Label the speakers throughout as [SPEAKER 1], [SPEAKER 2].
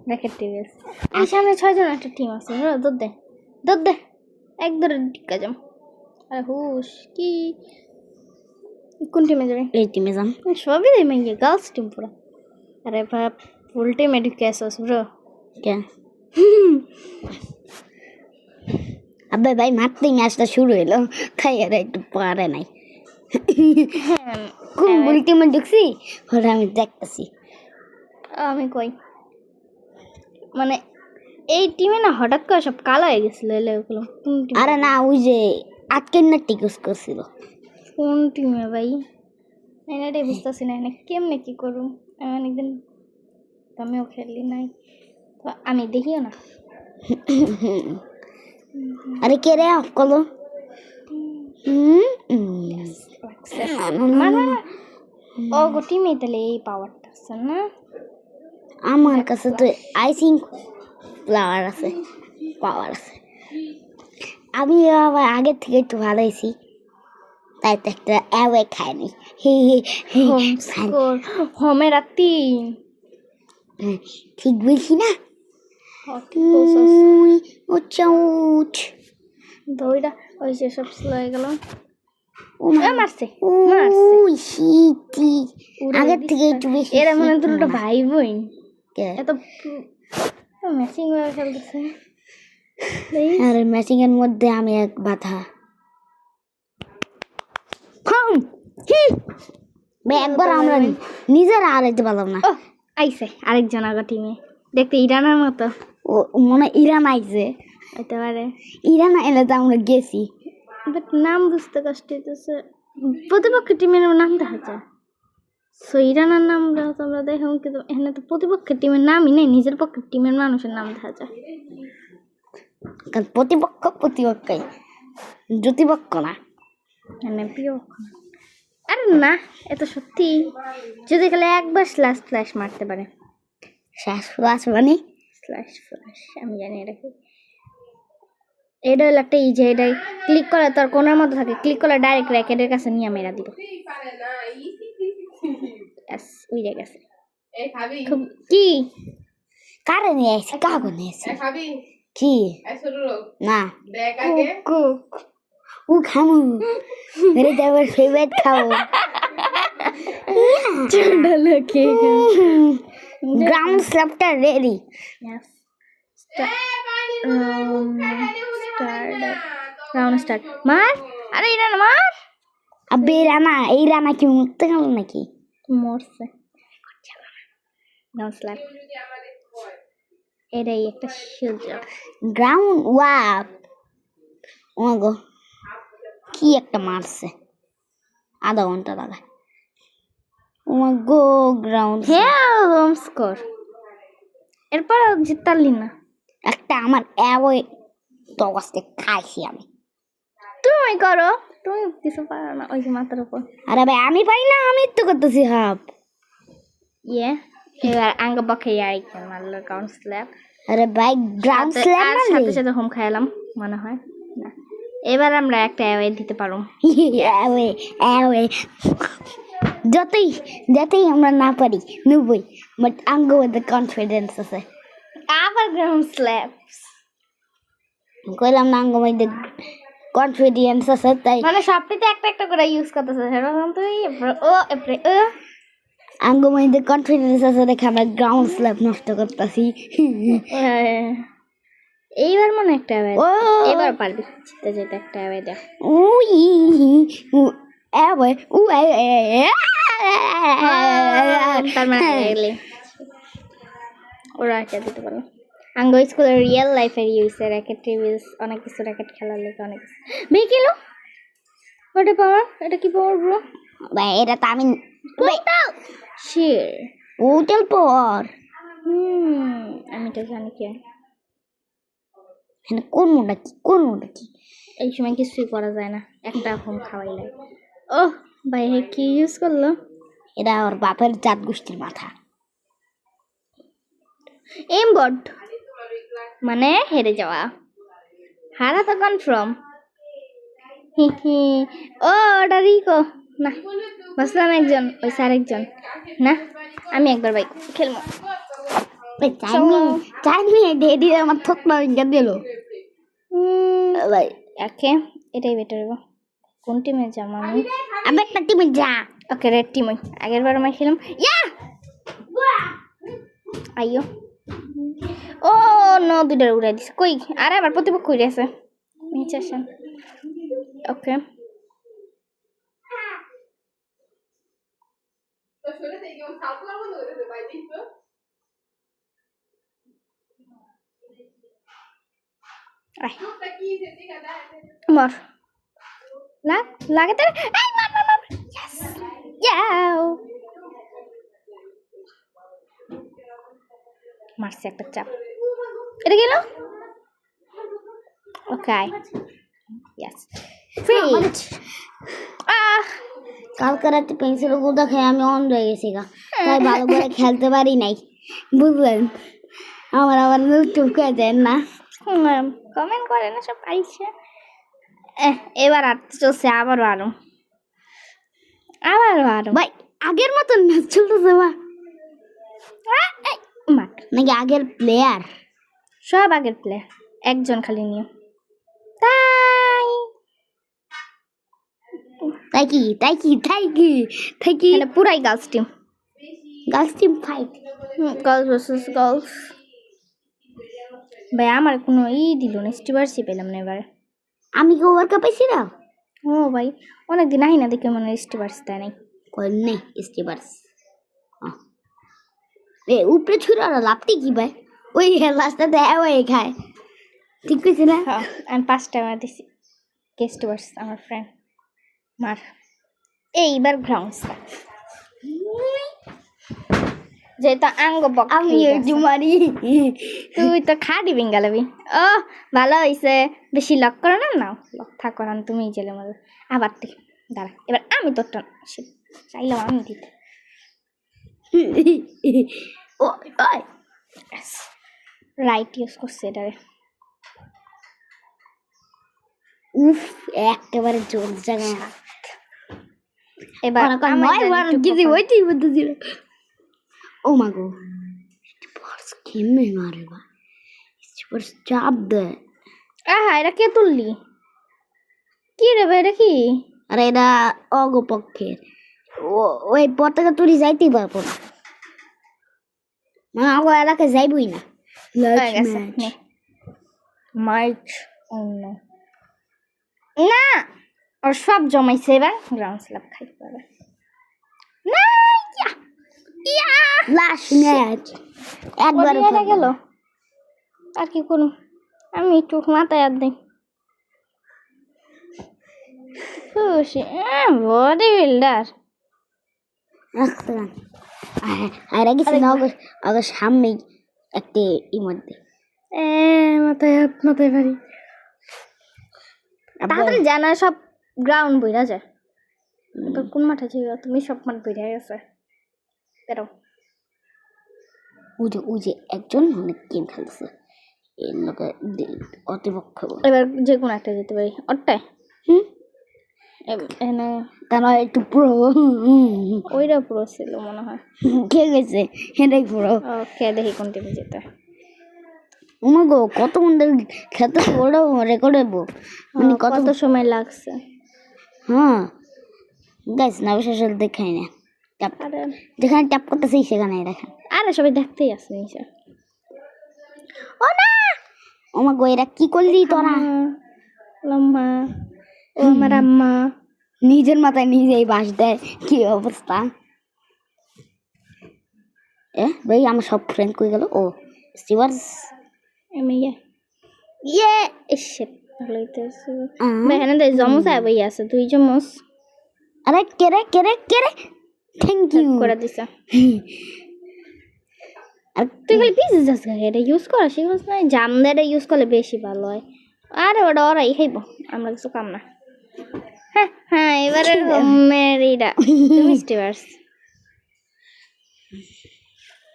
[SPEAKER 1] Racket TVS এই সামনে 6 জন একটা টিম আছে দৌড় দে এক ধরে টিকা যাম আরে হুশ কি কোন টিমে যাবে
[SPEAKER 2] এই টিমে যান
[SPEAKER 1] সবই দেয় মেয়ে গার্লস টিম পুরো আরে বাপ ফুল টিম এডুকেস আছে ব্রো
[SPEAKER 2] কে আবে ভাই মাত্রই ম্যাচটা শুরু হলো তাই আর একটু পারে নাই কোন বল টিমে ঢুকছি ওরা আমি দেখতেছি
[SPEAKER 1] আমি কই মানে এই টিমে না হঠাৎ করে সব কালো হয়ে গেছিল এগুলো
[SPEAKER 2] আরে না ওই যে আজকে না টিকস করছিল
[SPEAKER 1] কোন টিমে ভাই এটাই বুঝতেছি না কেমনে কি করুম অনেকদিন আমিও খেলি নাই তো আমি দেখিও না
[SPEAKER 2] আরে কে রে অফ করলো
[SPEAKER 1] ও গো টিমে তাহলে এই পাওয়ারটা আছে না
[SPEAKER 2] আমার কাছে তো আইসিং ফ্লাওয়ার আছে পাওয়ার আছে আমি আবার আগের থেকে একটু ভালো হয়েছি তাই তো একটা অ্যাওয়ে খাইনি
[SPEAKER 1] হোমে রাত্রি
[SPEAKER 2] ঠিক বলছি না
[SPEAKER 1] দইটা ওই যে সব স্লো হয়ে গেল মারছে
[SPEAKER 2] আগের থেকে একটু বেশি
[SPEAKER 1] এরা মনে দুটো ভাই বোন এত ম্যাচিং হয়ে খেলতেছে
[SPEAKER 2] আর ম্যাচিং এর মধ্যে আমি এক বাধা একবার আমরা নিজেরা আড়াইতে পারলাম না
[SPEAKER 1] আইসে আরেকজন আগা টিমে দেখতে ইরানের মতো
[SPEAKER 2] ও মনে ইরান আইছে
[SPEAKER 1] হতে পারে
[SPEAKER 2] ইরান এলে তো আমরা গেছি
[SPEAKER 1] বাট নাম বুঝতে কষ্ট হইতেছে প্রতিপক্ষ টিমের নাম দেখা যায় সো ইরানের নাম আমরা দেখলাম কিন্তু এখানে তো প্রতিপক্ষের টিমের নামই নেই নিজের পক্ষের টিমের মানুষের নাম দেখা যায়
[SPEAKER 2] কারণ প্রতিপক্ষই জ্যোতিপক্ষ না
[SPEAKER 1] মানে প্রিয় আরে না এত সত্যি যদি গেলে একবার স্ল্যাশ মারতে পারে
[SPEAKER 2] স্ল্যাশ মানে
[SPEAKER 1] স্ল্যাশ আমি জানি এটা কি এটা হলো একটা যে এটা ক্লিক করে তোর কোনার মধ্যে থাকে ক্লিক করলে ডাইরেক্ট র্যাকেটের কাছে নিয়ে মেরা দিব ওই জায়গা আছে কি
[SPEAKER 2] কারে নিয়ে আসছি কাগো নিয়ে আসছি কি না ও খামু মেরে যাবার ফেভারিট খাও
[SPEAKER 1] চন্ডালো কে
[SPEAKER 2] গ্রাউন্ড স্ল্যাপটা রেডি
[SPEAKER 1] রাউন্ড স্টার্ট মার আরে এই রানা মার
[SPEAKER 2] আবে এই রানা কি মরতে গেল নাকি
[SPEAKER 1] মরছে রাউন্ড স্ল্যাপ এটাই একটা সুযোগ
[SPEAKER 2] গ্রাউন্ড ওয়াপ ওগো কি একটা মারছে আধা ঘন্টা লাগা ওগো গ্রাউন্ড
[SPEAKER 1] হ্যাঁ স্কোর এরপর জিততালি না
[SPEAKER 2] একটা আমার অ্যাওয়ে দশকে খাইছি আমি
[SPEAKER 1] তুমি করো তুমি কিছু পারো না ওই যে মাথার উপর
[SPEAKER 2] আরে ভাই আমি পারি না আমি তো করতেছি হাফ
[SPEAKER 1] এবার আঙ্গ পক্ষে আর মারলো গ্রাউন্ড স্ল্যাপ
[SPEAKER 2] আরে ভাই গ্রাউন্ড স্ল্যাপ
[SPEAKER 1] আর সাথে সাথে হোম খাইলাম মনে হয় না এবার আমরা একটা অ্যাওয়ে দিতে পারো
[SPEAKER 2] অ্যাওয়ে যতই আমরা না পারি নেবই বাট আঙ্গ মধ্যে কনফিডেন্স আছে
[SPEAKER 1] আবার গ্রাউন্ড স্ল্যাপস
[SPEAKER 2] কইলাম না আঙ্গ মধ্যে কনফিডেন্স আছে তাই
[SPEAKER 1] মানে সবটিতে একটা একটা করে ইউজ করতেছে সেরকম তুই
[SPEAKER 2] আঙ্গ মধ্যে কনফিডেন্স আছে দেখে আমরা গ্রাউন্ড স্ল্যাপ নষ্ট করতেছি
[SPEAKER 1] এইবার মনে একটা এবার পারবি যেটা একটা দেখ তার মানে ওরা একটা দিতে পারলো আঙ্গ স্কুলের রিয়েল লাইফের ইউজে র্যাকেট টিভিস অনেক কিছু র্যাকেট খেলার লেগে অনেক কিছু কিলো ওটা পাওয়ার এটা কি পাওয়ার ব্রো
[SPEAKER 2] ভাই এটা তো আমি
[SPEAKER 1] শির
[SPEAKER 2] ওটাল পর
[SPEAKER 1] আমি তো জানি কি
[SPEAKER 2] কোন মোটা কি
[SPEAKER 1] এই সময় কিছুই করা যায় না একটা হোম খাওয়াই লাগে ও ভাই কি ইউজ করলো
[SPEAKER 2] এটা ওর বাপের জাত গোষ্ঠীর মাথা
[SPEAKER 1] এমবট মানে হেরে যাওয়া হারা তো কনফার্ম ও ওটা রিকো না বসলাম একজন ওই স্যার একজন না আমি একবার বাইক খেলবো
[SPEAKER 2] চাইনি ডেডি আমার থত না ইঙ্গা দিল ভাই
[SPEAKER 1] একে এটাই বেটার হইব কোন টিমে যাম আমি
[SPEAKER 2] আমি একটা টিমে যা
[SPEAKER 1] ওকে রেড টিম ওই আগের বার আমি খেলাম ইয়া আইয়ো ও নো দুইটার উড়াই দিছে কই আরে আবার প্রতিপক্ষ হয়ে গেছে নিচে আসেন ওকে মর লাগে তার এই মার মার মার ইয়েস ইয়াও মারছে একটা চাপ এটা গেল ওকে ইয়েস ফিট
[SPEAKER 2] কালকে রাতে পেন্সিল গুলো খেয়ে আমি অন্ধ হয়ে গেছি গা তাই ভালো করে খেলতে পারি নাই বুঝলেন আমার আবার টুকে দেন না
[SPEAKER 1] কমেন্ট করে না সব পাইছে এবার আর চলছে আবারও আরো
[SPEAKER 2] ভাই আগের মতন ম্যাচ চলতেছে বা
[SPEAKER 1] মাঠ
[SPEAKER 2] নাকি আগের প্লেয়ার
[SPEAKER 1] সব আগের প্লেয়ার একজন খালি নিয়ে
[SPEAKER 2] তাই কি
[SPEAKER 1] এটা পুরাই girls team
[SPEAKER 2] fight
[SPEAKER 1] girls versus girls ভাই আমার কোনো দিল না স্টিভার্সই পেলাম না এবারে
[SPEAKER 2] আমি কি ওভার কাপাইছি না
[SPEAKER 1] ও ভাই অনেকদিন আহি না দেখে মনে হয় স্টিভার্স দেয় নাই
[SPEAKER 2] নেই স্টিভার্স এ উপরে ছুড়ে আর লাপটি কি ভাই ওই লাস্টে দেয় ওই খায় ঠিক কইছি না
[SPEAKER 1] হ্যাঁ আমি 5টা মার দিছি স্টিভার্স আমার ফ্রেন্ড মার এইবার গ্রাউন্ডস যেটা আঙ্গ বক
[SPEAKER 2] আমি মারি
[SPEAKER 1] তুই তো খাডি বিঙ্গালাবি ও ভালো হইছে বেশি লক করো না নাও লক থাকো না তুমি জেলে মারো আবার তুই দাঁড়া এবার আমি তোরটা চাইলাম আমি দিতে রাইট ইউজ করছে এটারে
[SPEAKER 2] উফ একেবারে জোর জায়গা
[SPEAKER 1] এবার
[SPEAKER 2] ও মা গো কেমনে মারে বা চাপ দেয়
[SPEAKER 1] আহা এটা কে তুললি কি রে ভাই এটা কি
[SPEAKER 2] আরে এটা অগপক্ষের ওই পতাকা তুলি যাইতেই পারবো না মানে আগো এলাকায় যাইবই না
[SPEAKER 1] মার্চ অন্য না ওর সব জমাইছে এবার গ্রাউন্ড স্ল্যাব খাইতে পারবে না
[SPEAKER 2] লাস্ট ম্যাচ একবার
[SPEAKER 1] গেল আর কি করুন আমি একটু মাথায় আর দিই খুশি বডি বিল্ডার
[SPEAKER 2] আর আগে আগে সামনে একটি মধ্যে
[SPEAKER 1] মাথায় পারি তাড়াতাড়ি জানা সব গ্রাউন্ড বইরা যায় তোর কোন মাঠে ছিল তুমি সব মাঠ বইরা গেছে বেরো
[SPEAKER 2] ওই যে একজন অনেক গেম খেলছে এর লোকে অতিপক্ষ
[SPEAKER 1] এবার যে কোনো একটা যেতে পারি ওরটায়
[SPEAKER 2] কেন একটু পুরো
[SPEAKER 1] ওইটা পুরো ছিল মনে হয়
[SPEAKER 2] কে গেছে এটাই পুরো
[SPEAKER 1] ওকে দেখি কোন টিমে যেতে
[SPEAKER 2] গো কত খেতে ওটাও রেকর্ড হইব মানে
[SPEAKER 1] কত সময় লাগছে
[SPEAKER 2] হ্যাঁ গাইস না বিশেষ দেখাই না যেখানে ট্যাপ করতেছি সেখানে দেখেন
[SPEAKER 1] আরে সবাই দেখতেই আছে নিচে ও না
[SPEAKER 2] ও মা গো এরা কি করলি তোরা
[SPEAKER 1] লম্মা ও আমার আম্মা
[SPEAKER 2] নিজের মাথায় নিজেই বাস দেয় কি অবস্থা ভাই আমার সব ফ্রেন্ড কই গেল ও স্টিভার্স
[SPEAKER 1] শিট ভালো হইতেছে এখানে তো জমস আই আছে তুই জমস
[SPEAKER 2] আরে কেরে থ্যাংক ইউ
[SPEAKER 1] করে দিছ আর তুই খালি পিস যাস এটা ইউজ করা শিখছ না জামদাটা ইউজ করলে বেশি ভালো হয় আরে ওরাই খাইব আমরা কিছু কাম না হ্যাঁ এবারে মেরিডা তুমি স্টিভার্স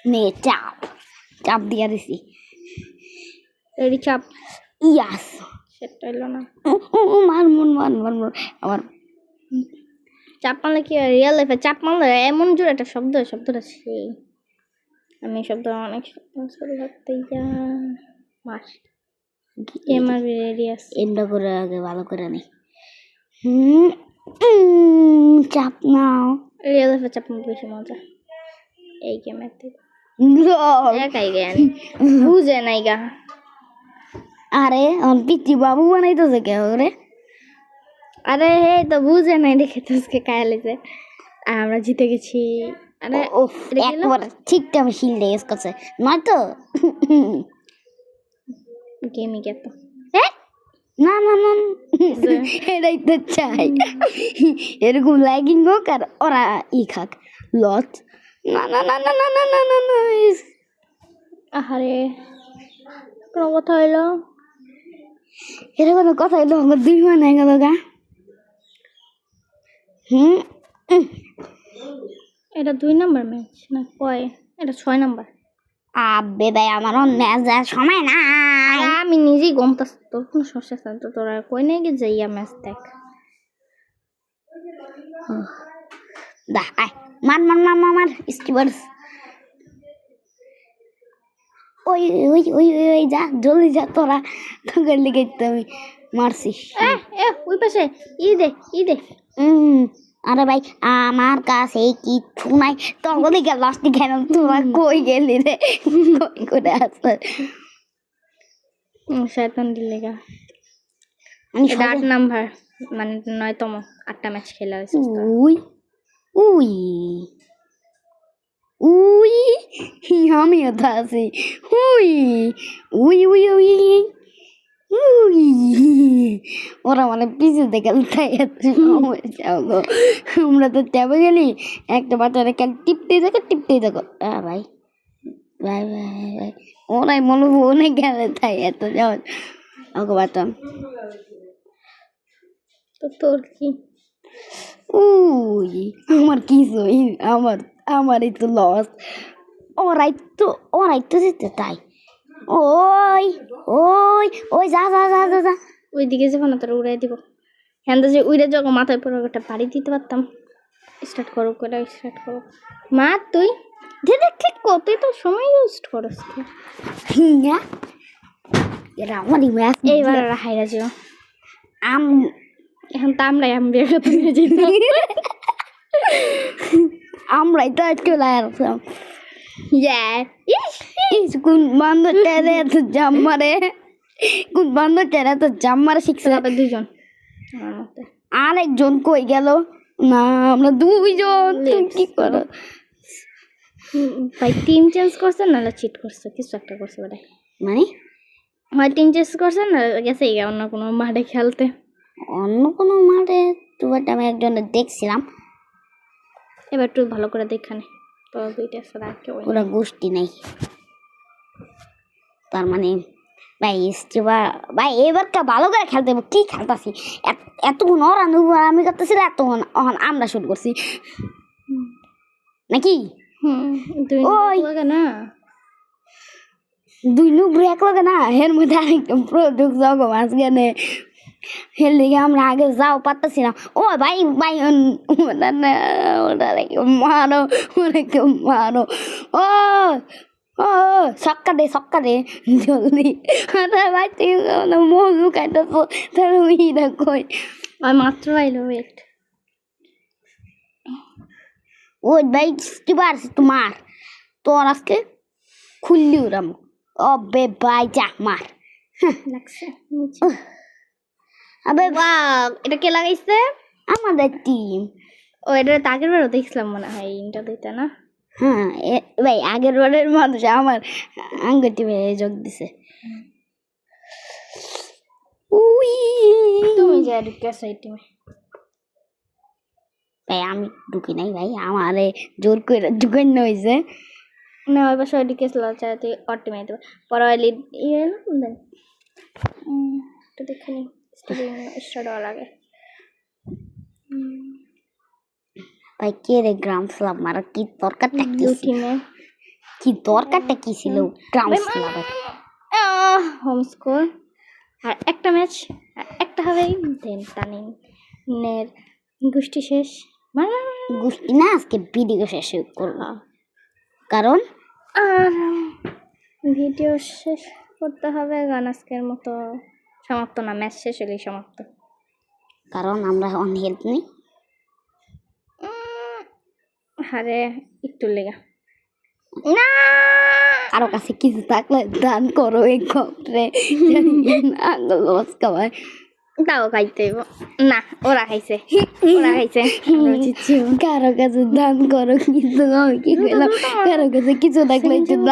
[SPEAKER 2] নে চাপ দিয়া দিছি
[SPEAKER 1] রেডি চাপ
[SPEAKER 2] ইয়াস
[SPEAKER 1] সেটা হলো না
[SPEAKER 2] মান আমার
[SPEAKER 1] চাপ মারলে কি রিয়েল লাইফে চাপ মারলে এমন জোর একটা শব্দটা সেই আমি শব্দ অনেক সরি ভাবতেই যা মার গেমার রেডি আছে
[SPEAKER 2] এন্ড করে আগে ভালো করে নি চাপ নাও
[SPEAKER 1] রিয়েল লাইফে চাপ বেশি মজা এই গেমের থেকে একাই জ্ঞান বুঝে নাই গা
[SPEAKER 2] আরে অন পিচ্ছি বাবু বানাইতেছে কে রে
[SPEAKER 1] আরে এই তো বুঝে নাই দেখে তো আজকে কায়ালিতে আর আমরা জিতে গেছি আরে
[SPEAKER 2] ও একবার ঠিকটা আমি শিল্ডে ইউজ করছে নয়তো
[SPEAKER 1] গেমই গেত
[SPEAKER 2] না না না এটাই তো চাই এরকম ল্যাগিং হোক আর ওরা ই খাক লস না না না না না না না না না
[SPEAKER 1] আহারে কোনো কথা হইলো
[SPEAKER 2] এটা কোনো কথা হইলো আমার 2 মান হয়ে গেল গা
[SPEAKER 1] এটা 2 নাম্বার ম্যাচ না কয় এটা 6 নাম্বার
[SPEAKER 2] আবে ভাই আমার ম্যাচ যাওয়ার সময় নাই
[SPEAKER 1] আর আমি নিজেই গমতাস তোর কোনো সমস্যা আছে না তো তোরা কই নাই গে যাইয়া ম্যাচ দেখ
[SPEAKER 2] দা আয় মার মার মার মার মার স্কিপার্স ওই ওই ওই ওই যা জলদি যা তোরা তোকে লিখে আমি মারছি
[SPEAKER 1] ওই পাশে ই দে
[SPEAKER 2] আরে ভাই আমার কাছে কিচ্ছু নাই তোর দিকে লাস্টে কেন তোরা কই গেলি রে কই করে আসছে
[SPEAKER 1] শয়তান দিলেগা
[SPEAKER 2] আমি
[SPEAKER 1] এটা 8 নাম্বার মানে 9তম 8টা ম্যাচ খেলা হয়েছে
[SPEAKER 2] উই উই উই আমিও তো আছি we we we we we ওরা মানে পিছু দেখে তাই আমরা তো চাপে গেলি একটা বাচ্চারা কেন টিপতেই দেখো ভাই ভাই ভাই ভাই ওরাই মনে মনে গেলে তাই এত যাও ওকে বাতাম
[SPEAKER 1] তো তোর কি
[SPEAKER 2] উই আমার কিছুই আমারই তো লস ওরাই তো যেতে তাই ওই ওই ওই যা যা যা যা যা
[SPEAKER 1] ওইদিকে যাবো না তোরা উড়াই দিব হ্যাঁ যে উড়ে যাবো মাথায় পরে একটা বাড়ি দিতে পারতাম স্টার্ট করো মা তুই ঠিক কতই তো সময় ইউজ করস
[SPEAKER 2] এরা আমারই ম্যাচ
[SPEAKER 1] এইবার ওরা হাইরা যাও
[SPEAKER 2] আমি আমরাই তো চলে আসলাম কোন বান্ধবটা এত জাম মারে শিখছে
[SPEAKER 1] 2জন
[SPEAKER 2] আরেকজন কই গেল না আমরা 2জন কি করো
[SPEAKER 1] ভাই টিম চেঞ্জ করছে নাহলে চিট করছে কিছু একটা করছে ওটাই
[SPEAKER 2] মানে
[SPEAKER 1] হয় টিম চেঞ্জ করছে না গেছে অন্য কোনো মাঠে খেলতে
[SPEAKER 2] অন্য কোনো মাঠে আমি একজনের দেখছিলাম
[SPEAKER 1] এবার একটু ভালো করে দেখানে তো 2টা ছাড়া আর কেউ
[SPEAKER 2] ওরা গোষ্ঠী নেই তার মানে ভাই ভাই এবারটা ভালো করে খেলতে হবে কি খেলতেছি এতক্ষণ ওরা আমি করতেছি এতক্ষণ আমরা শুরু করছি নাকি
[SPEAKER 1] না
[SPEAKER 2] 2 নুব এক লাগে না এর মধ্যে আরেকটা প্রোডাক্ট জগ মাঝখানে হেল দিকে আমরা আগে যাও পারতেছিলাম ও ভাই ভাই ওরা মারো ও ও সক্কা দে জলদি আরে ভাই তুই মজু খাইতেছো তার ওইটা কই
[SPEAKER 1] আর মাত্র আইলো ওয়েট
[SPEAKER 2] ওই ভাই কি পারছিস তোমার তোর আজকে খুললি ওরাম অবে ভাই যা মার
[SPEAKER 1] লাগছে
[SPEAKER 2] আবে
[SPEAKER 1] এটা কে লাগাইছে
[SPEAKER 2] আমাদের টিম
[SPEAKER 1] ও এটা তো আগের বারও দেখছিলাম মনে হয় ইনটা দিতে না
[SPEAKER 2] হ্যাঁ ভাই আগের বারের মানুষ আমার আঙ্গ টিমে যোগ দিছে উই
[SPEAKER 1] তুমি যা ঢুকেছ এই টিমে
[SPEAKER 2] ভাই আমি ঢুকি নাই ভাই আমারে জোর করে ঢুকান হয়েছে
[SPEAKER 1] না ওই পাশে ওইদিকে চাই তুই ওর টিমে দেবে পরে লিড ইয়ে না দেন তো দেখে নি স্টার্ট হওয়ার আগে
[SPEAKER 2] ভাই কে রে গ্রাম স্লাব মারা কি দরকারটা কি ছিল গ্রাম স্লাব
[SPEAKER 1] হোম স্কোর আর একটা ম্যাচ আর একটা হবে দেন তানিনের গোষ্ঠী শেষ
[SPEAKER 2] গোষ্ঠী না আজকে ভিডিও শেষ করবো কারণ
[SPEAKER 1] আর ভিডিও শেষ করতে হবে, গান আজকের মতো সমাপ্ত না, ম্যাচ শেষ হলেই সমাপ্ত।
[SPEAKER 2] কারণ আমরা অন হেল্প নেই।
[SPEAKER 1] হারে একটু লেগা না,
[SPEAKER 2] কারো কাছে কিছু থাকলে দান করো এই কপরে আঙ্গুল লস খাওয়ায়।
[SPEAKER 1] তাও খাইতে হইব না, ওরা খাইছে ওরা খাইছে আমরা জিতছি।
[SPEAKER 2] কারো কাছে দান করো, কিন্তু আমি কি করলাম, কারো কাছে কিছু থাকলে একটু দান